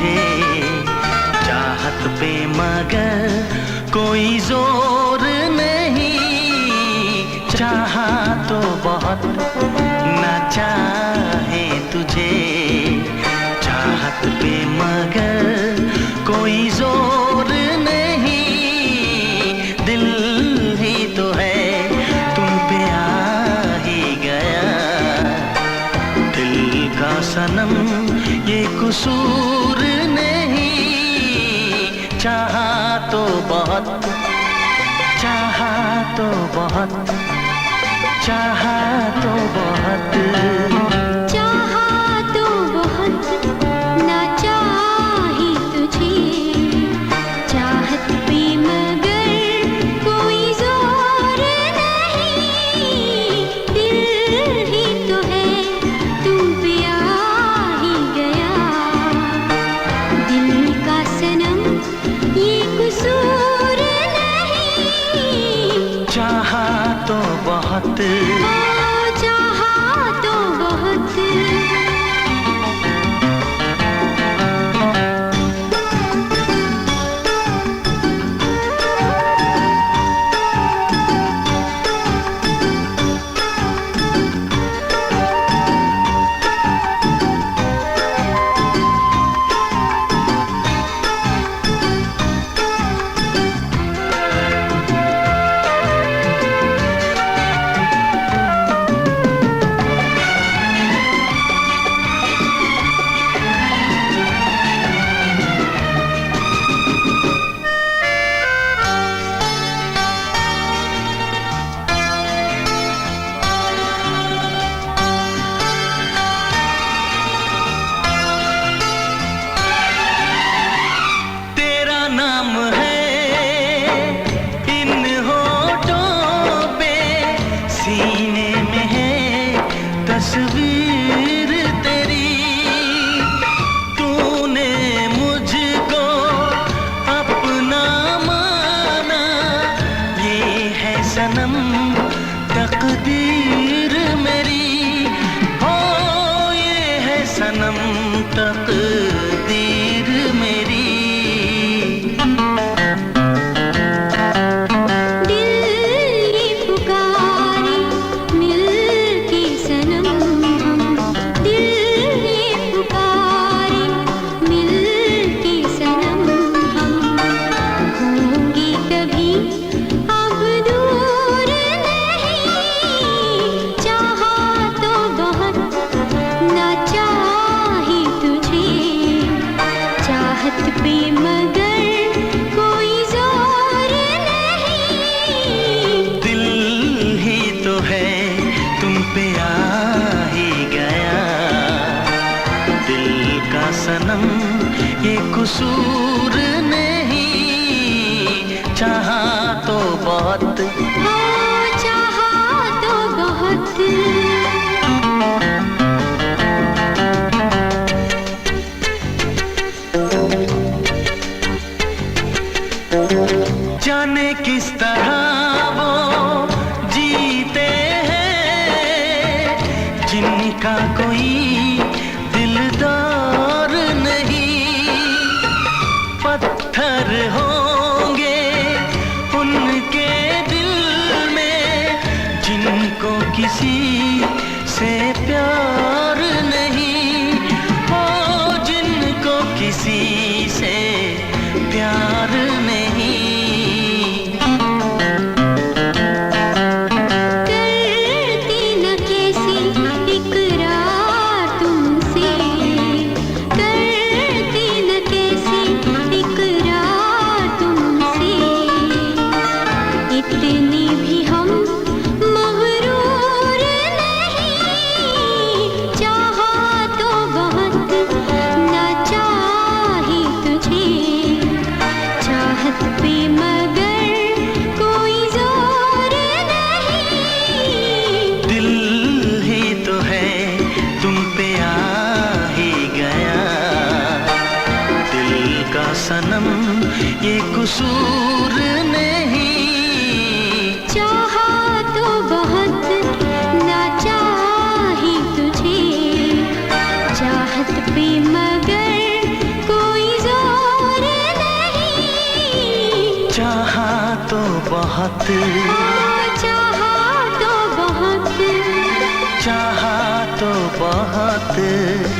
तुझे, चाहत पे मगर कोई जोर नहीं। चाहा तो बहुत ना चाहे तुझे, चाहत पे मगर कोई जोर नहीं। दिल ही तो है तुम पे आ ही गया, दिल का सनम ये कसूर नहीं। चाहा तो बहुत, चाहा तो बहुत, चाहा तो बहुत, चाहा तो बहुत ना चाही तुझे, चाहत पे मगर कोई जोर नहीं। दिल ही तो है तुम पे आ ही गया, दिल का सनम ये कसूर नहीं। चाहा तो बहुत, चाहा तो बहुत। नाम है इन होठों पे, सीने में है तस्वीर तेरी। तूने मुझको अपना माना, ये है सनम तकदीर मेरी। हो ये है सनम तकदीर मेरी। सनम ये कसूर नहीं। चाहा तो बहुत, चाहा तो बहुत। जाने किस तरह वो जीते हैं जिनका कोई दिलदार नहीं। पत्थर होंगे उनके दिल में जिनको किसी से प्यार नहीं। हो जिनको किसी से प्यार नहीं। करती न कैसी इकरार तुमसे, करती न कैसी इकरार तुमसे। इतनी भी हम मगरूर नहीं। चाहा तो बहुत ना चाही तुझे, चाहत पे मगर कोई जोर नहीं। दिल ही तो है तुम पे आ ही गया, दिल का सनम ये कसूर नहीं। चाहा तो बहुत ना चाही तुझे, चाहत पे मगर कोई बहुत, चाहा तो बहुत, चाहा तो बहुत।